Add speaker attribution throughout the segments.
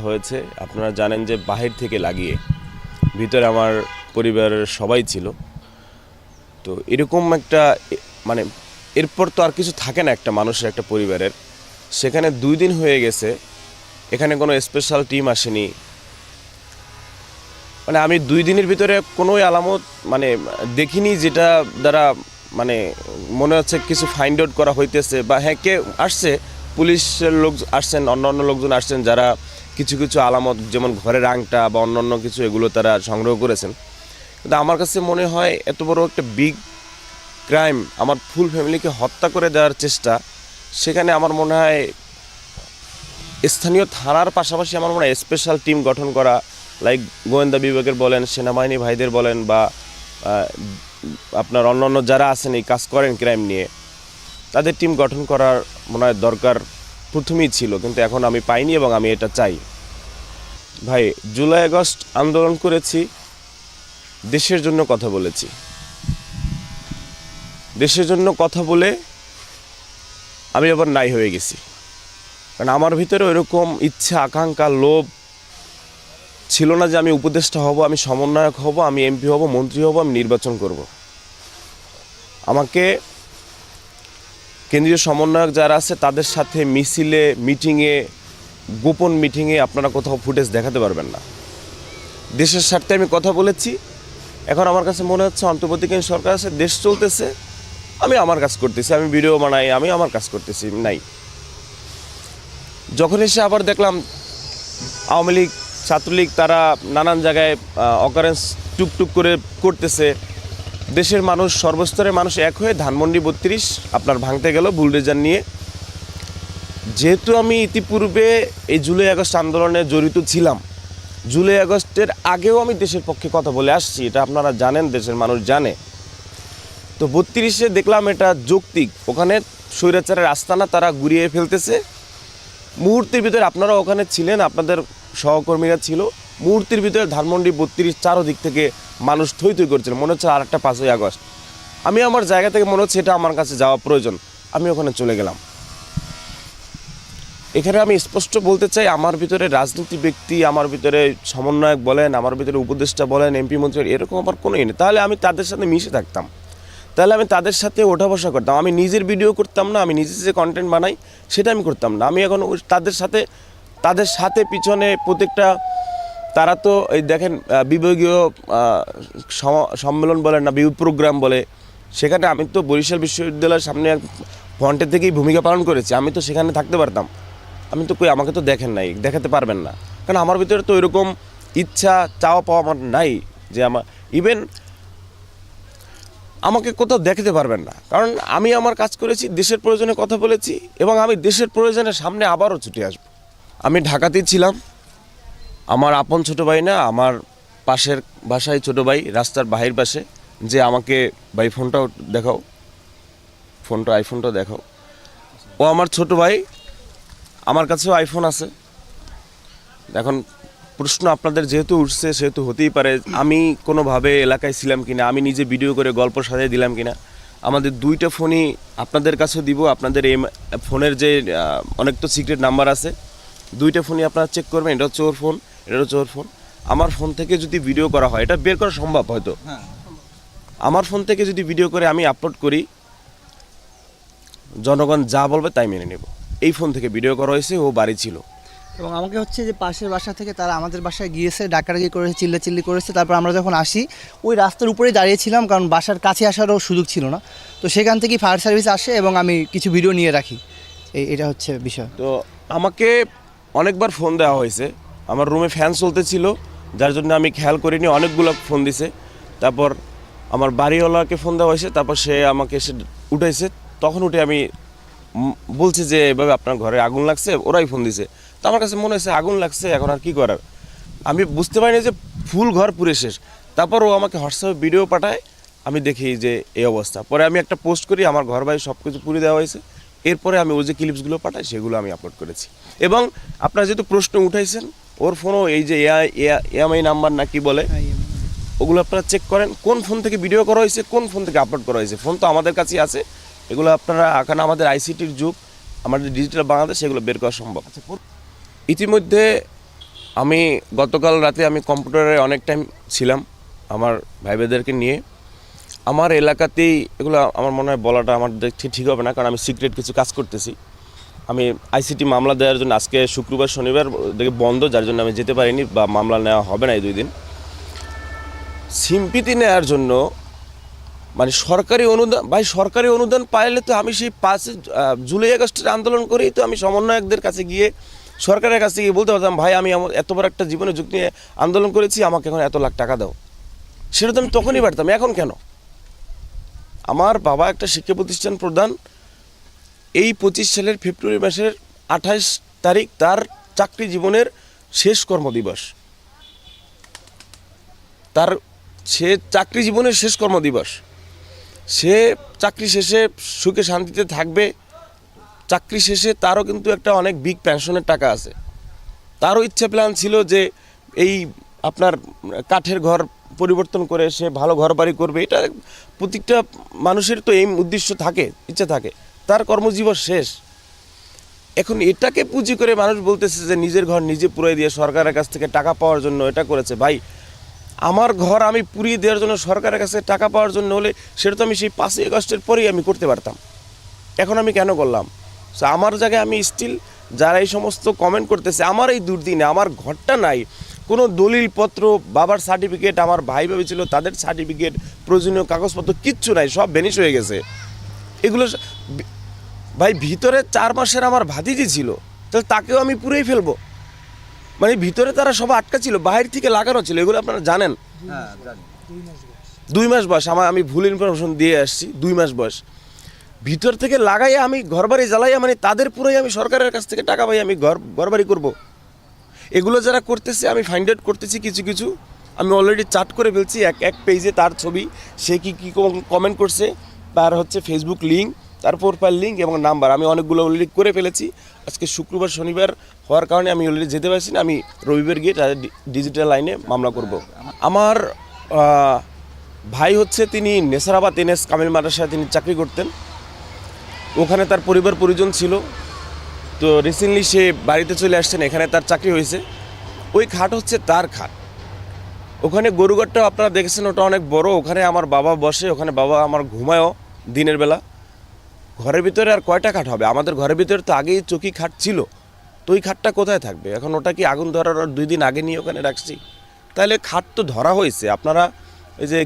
Speaker 1: হয়েছে আপনারা জানেন যে বাহির থেকে লাগিয়ে ভিতরে আমার পরিবারের সবাই ছিল। তো এরকম একটা মানে এরপর তো আর কিছু থাকে না একটা মানুষের, একটা পরিবারের। সেখানে 2 দিন হয়ে গেছে, এখানে কোনো স্পেশাল টিম আসেনি। মানে আমি 2 দিনের ভিতরে কোনো আলামত মানে দেখিনি যেটা দ্বারা মানে মনে হচ্ছে কিছু ফাইন্ড আউট করা হইতেছে বা হ্যাঁ কে আসছে, পুলিশের লোক আসছেন, অন্য লোকজন আসছেন যারা কিছু কিছু আলামত যেমন ঘরের আংটা বা অন্য কিছু এগুলো তারা সংগ্রহ করেছেন। কিন্তু আমার কাছে মনে হয় এত বড় একটা বিগ ক্রাইম, আমার ফুল ফ্যামিলিকে হত্যা করে দেওয়ার চেষ্টা, সেখানে আমার মনে হয় স্থানীয় থানার পাশাপাশি আমার মনে হয় স্পেশাল টিম গঠন করা, লাইক গোয়েন্দা বিভাগের বলেন, সেনাবাহিনী ভাইদের বলেন বা আপনার অন্য যারা আছেন এই কাজ করেন ক্রাইম নিয়ে, তাদের টিম গঠন করার মনে হয় দরকার প্রথমেই ছিল, কিন্তু এখন আমি পাইনি এবং আমি এটা চাই। ভাই, জুলাই আগস্ট আন্দোলন করেছি, দেশের জন্য কথা বলেছি। দেশের জন্য কথা বলে আমি আবার নাই হয়ে গেছি, কারণ আমার ভিতরে ওইরকম ইচ্ছা, আকাঙ্ক্ষা, লোভ ছিল না যে আমি উপদেষ্টা হব, আমি সমন্বয়ক হব, আমি এমপি হব, মন্ত্রী হব, আমি নির্বাচন করব। আমাকে কেন্দ্রীয় সমন্বয়ক যারা আছে তাদের সাথে মিছিলে, মিটিংয়ে, গোপন মিটিংয়ে আপনারা কোথাও ফুটেজ দেখাতে পারবেন না। দেশের স্বার্থে আমি কথা বলেছি। এখন আমার কাছে মনে হচ্ছে অন্তর্বর্তীকালীন সরকার আছে, দেশ চলতেছে, আমি আমার কাজ করতেছি, আমি ভিডিও বানাই, আমি আমার কাজ করতেছি নাই। যখন এসে আবার দেখলাম আওয়ামী লীগ, ছাত্রলীগ তারা নানান জায়গায় অকারেন্স টুকটুক করে করতেছে, দেশের মানুষ, সর্বস্তরের মানুষ এক হয়ে ধানমন্ডি 32 আপনার ভাঙতে গেল বুলডোজার নিয়ে। যেহেতু আমি ইতিপূর্বে এই জুলাই আগস্ট আন্দোলনে জড়িত ছিলাম, জুলাই আগস্টের আগেও আমি দেশের পক্ষে কথা বলে আসছি, এটা আপনারা জানেন, দেশের মানুষ জানে। তো 32-এ দেখলাম এটা যৌক্তিক, ওখানে স্বৈরাচারের আস্তানা তারা গুড়িয়ে ফেলতেছে। মুহূর্তের ভিতরে আপনারা ওখানে ছিলেন, আপনাদের সহকর্মীরা ছিল, মুহূর্তের ভিতরে ধানমন্ডি 32 চারোদিক থেকে মানুষ থই থই করছিল, মনে হচ্ছে আর একটা 5ই আগস্ট। আমি আমার জায়গা থেকে মনে হচ্ছে এটা আমার কাছে যাওয়া প্রয়োজন, আমি ওখানে চলে গেলাম। এখানে আমি স্পষ্ট বলতে চাই, আমার ভিতরে রাজনীতি ব্যক্তি, আমার ভিতরে সমন্বয়ক বলেন, আমার ভিতরে উপদেষ্টা বলেন, এমপি মন্ত্রী, এরকম আমার কোনো নেই। তাহলে আমি তাদের সাথে মিশে থাকতাম, তাহলে আমি তাদের সাথে ওঠা বসা করতাম, আমি নিজের ভিডিও করতাম না, আমি নিজে যে কন্টেন্ট বানাই সেটা আমি করতাম না। আমি এখন তাদের সাথে পিছনে প্রত্যেকটা, তারা তো এই দেখেন বিভাগীয় সম্মেলন বলেন না, বিভাগ প্রোগ্রাম বলে, সেখানে আমি তো বরিশাল বিশ্ববিদ্যালয়ের সামনে ফ্রন্টের থেকেই ভূমিকা পালন করেছি, আমি তো সেখানে থাকতে পারতাম। আমি তো আমাকে তো দেখেন নাই, দেখাতে পারবেন না, কারণ আমার ভিতরে তো এরকম ইচ্ছা, চাওয়া পাওয়া আমার নাই যে আমার ইভেন আমাকে কোথাও দেখাতে পারবেন না, কারণ আমি আমার কাজ করেছি, দেশের প্রয়োজনে কথা বলেছি এবং আমি দেশের প্রয়োজনের সামনে আবারও ছুটে আসব। আমি ঢাকাতেই ছিলাম, আমার আপন ছোটো ভাই না, আমার পাশের বাসায় ছোটো ভাই, রাস্তার বাহির পাশে, যে আমাকে ভাই ফোনটাও দেখাও, আইফোনটাও দেখাও, ও আমার ছোটো ভাই, আমার কাছেও আইফোন আছে। এখন প্রশ্ন আপনাদের যেহেতু উঠছে, সেহেতু হতেই পারে আমি কোনোভাবে এলাকায় ছিলাম কিনা, আমি নিজে ভিডিও করে গল্প সাজিয়ে দিলাম কিনা। আমাদের 2টা ফোনই আপনাদের কাছেও দিব, আপনাদের এই ফোনের যে অনেক তো সিক্রেট নাম্বার আছে, 2টা ফোনই আপনারা চেক করবেন, এটা হচ্ছে ওর ফোন, এটা হচ্ছে ওর ফোন। আমার ফোন থেকে যদি ভিডিও করা হয়, এটা বের করা সম্ভব হয়তো, আমার ফোন থেকে যদি ভিডিও করে আমি আপলোড করি, জনগণ যা বলবে তাই মেনে নেব। এই ফোন থেকে ভিডিও করা হয়েছে, ও বাড়ি ছিল।
Speaker 2: এবং আমাকে হচ্ছে যে পাশের বাসা থেকে তারা আমাদের বাসায় গিয়েছে, ডাকাডাকি করেছে, চিল্লাচিল্লি করেছে। তারপর আমরা যখন আসি ওই রাস্তার উপরেই দাঁড়িয়েছিলাম, কারণ বাসার কাছে আসারও সুযোগ ছিল না। তো সেখান থেকেই ফায়ার সার্ভিস আসে এবং আমি কিছু ভিডিও নিয়ে রাখি, এটা হচ্ছে বিষয়।
Speaker 1: তো আমাকে অনেকবার ফোন দেওয়া হয়েছে, আমার রুমে ফ্যান চলতেছিল, যার জন্য আমি খেয়াল করিনি, অনেকগুলো ফোন দিছে। তারপর আমার বাড়িওয়ালাকে ফোন দেওয়া হয়েছে, তারপর সে আমাকে এসে উঠাইছে, তখন উঠে আমি বলছি যে এভাবে আপনার ঘরে আগুন লাগছে, ওরাই ফোন দিছে। তো আমার কাছে মনে হয়েছে আগুন লাগছে, এখন আর কী করার, আমি বুঝতে পারিনি যে ফুল ঘর পুড়ে শেষ। তারপর ও আমাকে হোয়াটসঅ্যাপে ভিডিও পাঠায়, আমি দেখি যে এই অবস্থা। পরে আমি একটা পোস্ট করি, আমার ঘর বাড়ি সব কিছু পুড়ে দেওয়া হয়েছে। এরপরে আমি ওই যে ক্লিপসগুলো পাঠাই, সেগুলো আমি আপলোড করেছি। এবং আপনারা যেহেতু প্রশ্ন উঠাইছেন, ওর ফোনও এই যে এএমআই নাম্বার না কি বলে, ওগুলো আপনারা চেক করেন, কোন ফোন থেকে ভিডিও করা হয়েছে, কোন ফোন থেকে আপলোড করা হয়েছে। ফোন তো আমাদের কাছেই আছে, এগুলো আপনারা, কারণ আমাদের আইসিটির যুগ, আমাদের ডিজিটাল বাংলাদেশ, এগুলো বের করা সম্ভব। ইতিমধ্যে আমি গতকাল রাতে আমি কম্পিউটারে অনেক টাইম ছিলাম আমার ভাইদেরকে নিয়ে। আমার এলাকাতেই এগুলো আমার মনে হয় বলাটা আমার দেখছি ঠিক হবে না, কারণ আমি সিক্রেট কিছু কাজ করতেছি। আমি আইসিটি মামলা দেওয়ার জন্য আজকে শুক্রবার শনিবার দেখে বন্ধ, যার জন্য আমি যেতে পারিনি বা মামলা নেওয়া হবে না এই 2 দিন। সিম্পিতি নেওয়ার জন্য মানে সরকারি অনুদান, ভাই সরকারি অনুদান পাইলে তো আমি সেই 5 জুলাই আগস্টের আন্দোলন করেই তো আমি সমন্বয়কদের কাছে গিয়ে সরকারের কাছে গিয়ে বলতে পারতাম, ভাই আমি আমার এত বড় একটা জীবনে ঝুঁকি নিয়ে আন্দোলন করেছি, আমাকে এখন এত লাখ টাকা দাও। সেটা তো আমি তখনই পারতাম, এখন কেন? আমার বাবা একটা শিক্ষা প্রতিষ্ঠান প্রধান। এই 25 সালের ফেব্রুয়ারি মাসের 28 তারিখ তার চাকরি জীবনের শেষ কর্মদিবস। সে চাকরি জীবনের শেষ কর্মদিবস। সে চাকরি শেষে সুখে শান্তিতে থাকবে। চাকরি শেষে তারও কিন্তু একটা অনেক বিগ পেনশনের টাকা আছে। তারও ইচ্ছা প্ল্যান ছিল যে এই আপনার কাঠের ঘর পরিবর্তন করে সে ভালো ঘর বাড়ি করবে। এটা প্রত্যেকটা মানুষের তো এই উদ্দেশ্য থাকে, ইচ্ছা থাকে। তার কর্মজীবন শেষ। এখন এটাকে পুঁজি করে মানুষ বলতেছে যে নিজের ঘর নিজে পুড়িয়ে দিয়ে সরকারের কাছ থেকে টাকা পাওয়ার জন্য এটা করেছে। ভাই আমার ঘর আমি পুড়িয়ে দেওয়ার জন্য সরকারের কাছে টাকা পাওয়ার জন্য হলে সেটা তো আমি সেই 5ই আগস্টের পরেই আমি করতে পারতাম। এখন আমি কেন করলাম? সো আমার জায়গায় আমি স্টিল যারা এই সমস্ত কমেন্ট করতেছে, আমার এই দুর্দিনে আমার ঘরটা নাই, কোনো দলিলপত্র, বাবার সার্টিফিকেট, আমার ভাই ভেবেছিল তাদের সার্টিফিকেট, প্রয়োজনীয় কাগজপত্র কিচ্ছু নাই, সব ভ্যানিশ হয়ে গেছে। এগুলো ভাই ভিতরে 4 মাসের আমার ভাতিজি ছিল, তাহলে তাকেও আমি পুরেই ফেলবো? মানে ভিতরে তারা সব আটকা ছিল, বাইরে থেকে লাগানো ছিল। এগুলো আপনারা জানেন। 2 মাস বয়স আমি ভুল ইনফরমেশন দিয়ে আসছি। 2 মাস বয়স ভিতর থেকে লাগাইয়া আমি ঘরবাড়ি জ্বালাইয়া মানে তাদের পুরোই আমি সরকারের কাছ থেকে টাকা পাই আমি ঘরবাড়ি করব। এগুলো যারা করতেছে আমি ফাইন্ড আউট করতেছি কিছু কিছু। আমি অলরেডি চার্ট করে ফেলছি এক পেজে তার ছবি, সে কি কমেন্ট করছে, তার হচ্ছে ফেসবুক লিঙ্ক, তার প্রোফাইল লিঙ্ক এবং নাম্বার আমি অনেকগুলো অলরেডি করে ফেলেছি। আজকে শুক্রবার শনিবার হওয়ার কারণে আমি অলরেডি যেতে পারছি না। আমি রবিবার গিয়ে তাদের ডিজিটাল লাইনে মামলা করব। আমার ভাই হচ্ছে তিনি নেসারাবাদ এনএস কামিল মাদ্রাসায় তিনি চাকরি করতেন। ওখানে তার পরিবার পরিজন ছিল। তো রিসেন্টলি সে বাড়িতে চলে আসছেন, এখানে তার চাকরি হয়েছে। ওই খাট হচ্ছে তার খাট। ওখানে গরুঘরটাও আপনারা দেখেছেন, ওটা অনেক বড়। ওখানে আমার বাবা বসে, ওখানে বাবা আমার ঘুমায়ও দিনের বেলা। ঘরের ভিতরে আর কয়টা খাট হবে? আমাদের ঘরের ভিতরে তো আগেই চৌকি খাট ছিল, তো ওই খাটটা কোথায় থাকবে? এখন ওটা কি আগুন ধরার 2 দিন আগে নিয়ে ওখানে রাখছি? তাহলে খাট তো ধরা হয়েছে। আপনারা এই যে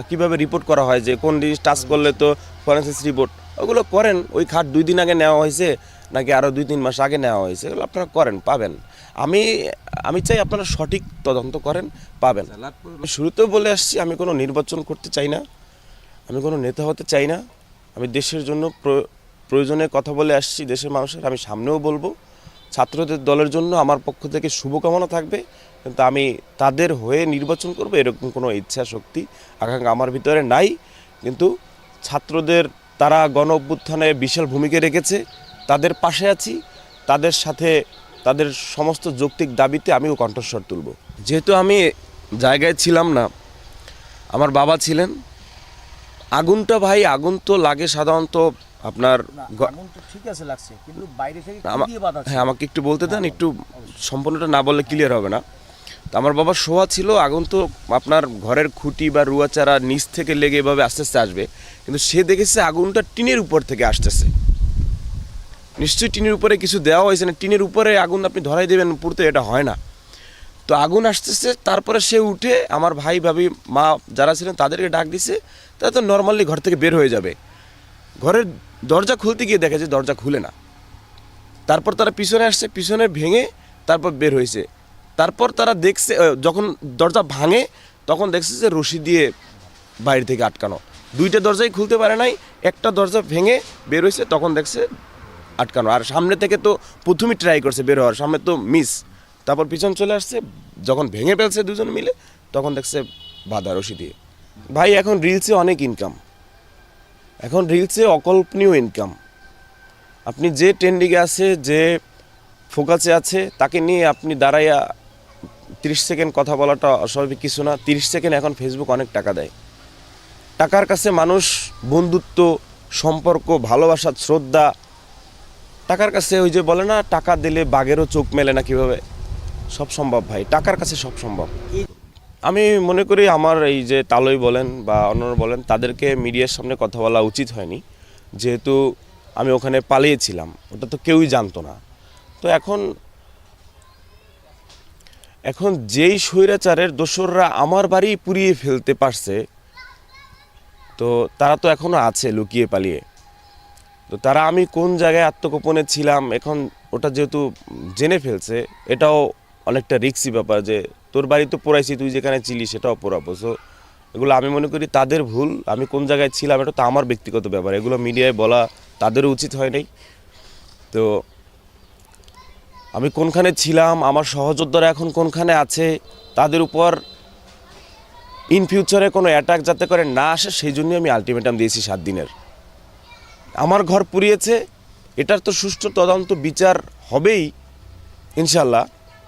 Speaker 1: কীভাবে রিপোর্ট করা হয় যে কোন জিনিস টাচ করলে তো ফরেন্সিক রিপোর্ট, ওগুলো করেন। ওই খাট 2 দিন আগে নেওয়া হয়েছে নাকি আরও 2-3 মাস আগে নেওয়া হয়েছে, এগুলো আপনারা করেন, পাবেন। আমি চাই আপনারা সঠিক তদন্ত করেন, পাবেন। শুরুতেও বলে আসছি, আমি কোনো নির্বাচন করতে চাই না, আমি কোনো নেতা হতে চাই না। আমি দেশের জন্য প্রয়োজনে কথা বলে আসছি, দেশের মানুষের। আমি সামনেও বলবো, ছাত্রদের দলের জন্য আমার পক্ষ থেকে শুভকামনা থাকবে, কিন্তু আমি তাদের হয়ে নির্বাচন করব এরকম কোনো ইচ্ছা শক্তি আকাঙ্ক্ষা আমার ভিতরে নাই। কিন্তু ছাত্রদের তারা গণ অভ্যুত্থানে বিশাল ভূমিকা রেখেছে, তাদের পাশে আছি, তাদের সাথে তাদের সমস্ত যৌক্তিক দাবিতে আমিও কণ্ঠস্বর তুলব। যেহেতু আমি জায়গায় ছিলাম না, আমার বাবা ছিলেন। আগুনটা ভাই, আগুন তো লাগে সাধারণত আপনার
Speaker 3: ঠিক আছে লাগছে, কিন্তু বাইরে থেকে
Speaker 1: হ্যাঁ, আমাকে একটু বলতে দেন, একটু সম্পূর্ণটা না বললে ক্লিয়ার হবে না। তো আমার বাবা শোয়া ছিল, আগুন তো আপনার ঘরের খুঁটি বা রুয়া চারা নিচ থেকে লেগে এভাবে আস্তে আস্তে আসবে, কিন্তু সে দেখেছে আগুনটা টিনের উপর থেকে আসতেছে। নিশ্চয়ই টিনের উপরে কিছু দেওয়া হয়েছে না, টিনের উপরে আগুন আপনি ধরাই দেবেন পুরতে, এটা হয় না। তো আগুন আসতেছে, তারপরে সে উঠে আমার ভাই ভাবি মা যারা ছিলেন তাদেরকে ডাক দিছে। তারা তো নর্মালি ঘর থেকে বের হয়ে যাবে, ঘরের দরজা খুলতে গিয়ে দেখে যে দরজা খুলে না। তারপর তারা পিছনে আসছে, পিছনে ভেঙে তারপর বের হয়েছে। তারপর তারা দেখছে, যখন দরজা ভাঙে তখন দেখছে যে রশি দিয়ে বাইরে থেকে আটকানো। 2টা দরজাই খুলতে পারে নাই, একটা দরজা ভেঙে বের হয়েছে, তখন দেখছে আটকানো। আর সামনে থেকে তো প্রথমেই ট্রাই করছে বের হওয়ার, সামনে তো মিস। তারপর পিছন চলে আসছে, যখন ভেঙে ফেলছে 2জন মিলে, তখন দেখছে বাধা রশি দিয়ে। ভাই এখন রিলসে অনেক ইনকাম, এখন রিলসে অকল্পনীয় ইনকাম। আপনি যে ট্রেন্ডিংয়ে আছে, যে ফোকাসে আছে, তাকে নিয়ে আপনি দাঁড়াইয়া 30 সেকেন্ড কথা বলাটা অস্বাভাবিক কিছু না। 30 সেকেন্ড এখন ফেসবুক অনেক টাকা দেয়। টাকার কাছে মানুষ বন্ধুত্ব, সম্পর্ক, ভালোবাসা, শ্রদ্ধা, টাকার কাছে ওই যে বলে না, টাকা দিলে বাঘেরও চোখ মেলে না, কীভাবে সব সম্ভব ভাই, টাকার কাছে সব সম্ভব। আমি মনে করি আমার এই যে তালই বলেন বা অন্যরা বলেন, তাদেরকে মিডিয়ার সামনে কথা বলা উচিত হয়নি, যেহেতু আমি ওখানে পালিয়েছিলাম, ওটা তো কেউই জানতো না। তো এখন যেই স্বৈরাচারের দোসররা আমার বাড়ি পুড়িয়ে ফেলতে পারছে, তো তারা তো এখনো আছে লুকিয়ে পালিয়ে। তো তারা আমি কোন জায়গায় আত্মগোপনে ছিলাম, এখন ওটা যেহেতু জেনে ফেলছে, এটাও অনেকটা রিস্কি ব্যাপার, যে তোর বাড়ি তো পোড়াইছি, তুই যেখানে ছিলি সেটাও পোড়াবো। সো এগুলো আমি মনে করি তাদের ভুল। আমি কোন জায়গায় ছিলাম এটা তো আমার ব্যক্তিগত ব্যাপার, এগুলো মিডিয়ায় বলা তাদেরও উচিত হয় নাই। তো আমি কোনখানে ছিলাম, আমার সহযোদ্ধারা এখন কোনখানে আছে, তাদের উপর ইন ফিউচারে কোনো অ্যাটাক যাতে করে না আসে, সেই জন্যই আমি আলটিমেটাম দিয়েছি 7 দিনের। আমার ঘর পুড়িয়েছে, এটার তো সুষ্ঠু তদন্ত বিচার হবেই ইনশাল্লাহ।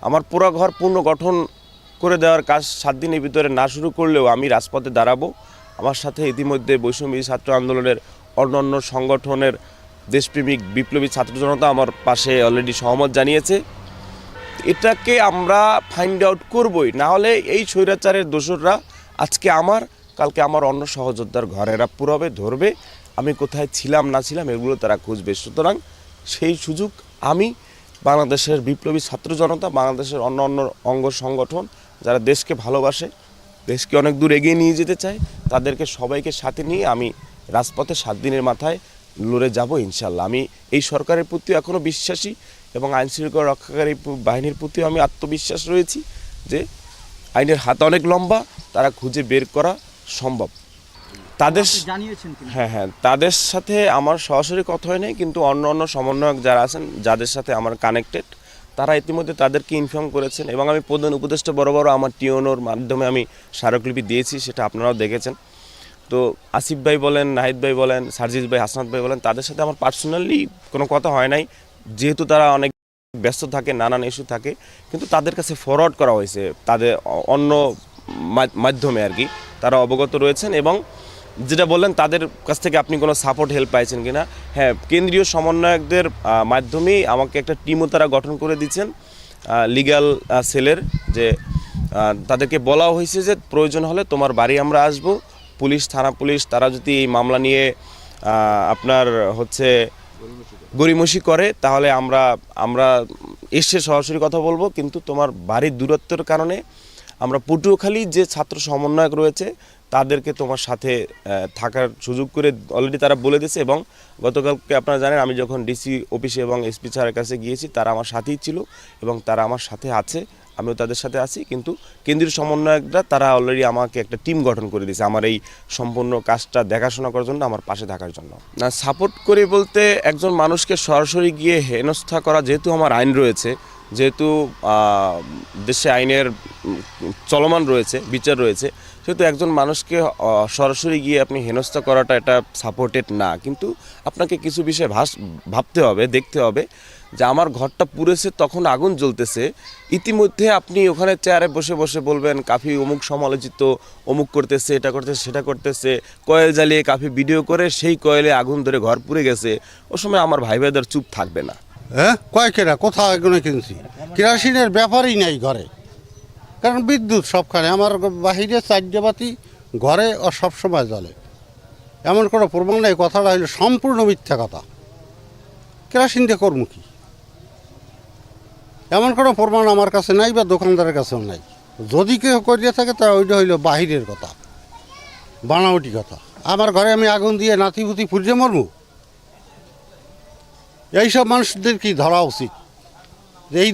Speaker 1: আমার পুরো ঘর পুনর্গঠন করে দেওয়ার কাজ 7 দিনের ভিতরে না শুরু করলেও আমি রাজপথে দাঁড়াবো। আমার সাথে ইতিমধ্যে বৈষম্য ছাত্র আন্দোলনের অন্যান্য সংগঠনের দেশপ্রেমিক বিপ্লবী ছাত্র জনতা আমার পাশে অলরেডি সহমত জানিয়েছে। এটাকে আমরা ফাইন্ড আউট করবই, না হলে এই স্বৈরাচারের দোসররা আজকে আমার, কালকে আমার অন্য সহযোদ্ধার ঘরেরা পুরবে ধরবে, আমি কোথায় ছিলাম না ছিলাম এগুলো তারা খুঁজবে। সুতরাং সেই সুযোগ আমি, বাংলাদেশের বিপ্লবী ছাত্র জনতা, বাংলাদেশের অন্য অন্য অঙ্গ সংগঠন যারা দেশকে ভালোবাসে, দেশকে অনেক দূর এগিয়ে নিয়ে যেতে চায়, তাদেরকে সবাইকে সাথে নিয়ে আমি রাজপথে 7 দিনের মাথায় লড়ে যাব ইনশাল্লাহ। আমি এই সরকারের প্রতি এখনও বিশ্বাসী এবং আইনশৃঙ্খলা রক্ষাকারী বাহিনীর প্রতিও আমি আত্মবিশ্বাস রয়েছি যে আইনের হাত অনেক লম্বা, তারা খুঁজে বের করা সম্ভব। তাদের
Speaker 3: জানিয়েছেন
Speaker 1: হ্যাঁ, তাদের সাথে আমার সরাসরি কথা হয় নাই, কিন্তু অন্য অন্য সমন্বয়ক যারা আছেন, যাদের সাথে আমার কানেক্টেড, তারা ইতিমধ্যে তাদেরকে ইনফর্ম করেছেন। এবং আমি প্রধান উপদেষ্টা বরাবর আমার টিওনোর মাধ্যমে আমি স্মারকলিপি দিয়েছি, সেটা আপনারাও দেখেছেন। তো আসিফ ভাই বলেন, নাহিদ ভাই বলেন, সার্জিস ভাই, হাসনাত ভাই বলেন, তাদের সাথে আমার পার্সোনালি কোনো কথা হয় নাই, যেহেতু তারা অনেক ব্যস্ত থাকে, নানান ইস্যু থাকে। কিন্তু তাদের কাছে ফরওয়ার্ড করা হয়েছে, তাদের অন্য মাধ্যমে আর কি, তারা অবগত রয়েছেন। এবং যেটা বললেন তাদের কাছ থেকে আপনি কোনো সাপোর্ট হেল্প পাইছেন কিনা, হ্যাঁ, কেন্দ্রীয় সমন্বয়কদের মাধ্যমেই আমাকে একটা টিমও তারা গঠন করে দিচ্ছেন লিগ্যাল সেলের, যে তাদেরকে বলা হয়েছে যে প্রয়োজন হলে তোমার বাড়ি আমরা আসব, পুলিশ, থানা পুলিশ, তারা যদি এই মামলা নিয়ে আপনার হচ্ছে গড়িমসি করে, তাহলে আমরা এসে সরাসরি কথা বলবো। কিন্তু তোমার বাড়ির দূরত্বের কারণে আমরা পটুয়াখালী যে ছাত্র সমন্বয়ক রয়েছে তাদেরকে তোমার সাথে থাকার সুযোগ করে অলরেডি তারা বলে দিয়েছে। এবং গতকালকে আপনারা জানেন, আমি যখন ডিসি অফিসে এবং এসপি স্যারের কাছে গিয়েছি, তারা আমার সাথেই ছিল এবং তারা আমার সাথে আছে, আমিও তাদের সাথে আছি। কিন্তু কেন্দ্রীয় সমন্বয়করা তারা অলরেডি আমাকে একটা টিম গঠন করে দিয়েছে আমার এই সম্পূর্ণ কাজটা দেখাশোনা করার জন্য, আমার পাশে থাকার জন্য। না, সাপোর্ট করে বলতে একজন মানুষকে সরাসরি গিয়ে হেনস্থা করা, যেহেতু আমার আইন রয়েছে, যেহেতু দেশে আইনের চলমান রয়েছে, বিচার রয়েছে, সেহেতু একজন মানুষকে সরাসরি গিয়ে আপনি হেনস্থা করাটা এটা সাপোর্টেড না। কিন্তু আপনাকে কিছু বিষয় ভাবতে হবে, দেখতে হবে যে আমার ঘরটা পুড়েছে, তখন আগুন জ্বলতেছে, ইতিমধ্যে আপনি ওখানে চেয়ারে বসে বসে বলবেন কাফি অমুক সমালোচিত, অমুক করতেছে, এটা করতেছে, সেটা করতেছে, কয়েল জ্বালিয়ে কাফি ভিডিও করে সেই কয়েলে আগুন ধরে ঘর পুড়ে গেছে, ও সময় আমার ভাই ভাইদের চুপ থাকবে না।
Speaker 4: হ্যাঁ, কয়েকেরা কোথাও এগুলো কিনছি, কেরাসিনের ব্যাপারই নাই ঘরে, কারণ বিদ্যুৎ সবখানে। আমার বাহিরে 4টে বাতি, ঘরে ও সবসময় জ্বলে, এমন কোনো প্রমাণ নাই। কথাটা হইলো সম্পূর্ণ মিথ্যা কথা। কেরাসিন দিয়ে করবো কি, এমন কোনো প্রমাণ আমার কাছে নাই বা দোকানদারের কাছেও নাই। যদি কেউ করিয়ে থাকে তা ওইটা হইলো বাহিরের কথা, বানাওটি কথা। আমার ঘরে আমি আগুন দিয়ে নাতিপুতি ফুরিয়ে মরবো? এইসব মানুষদের কি ধরা উচিত? এই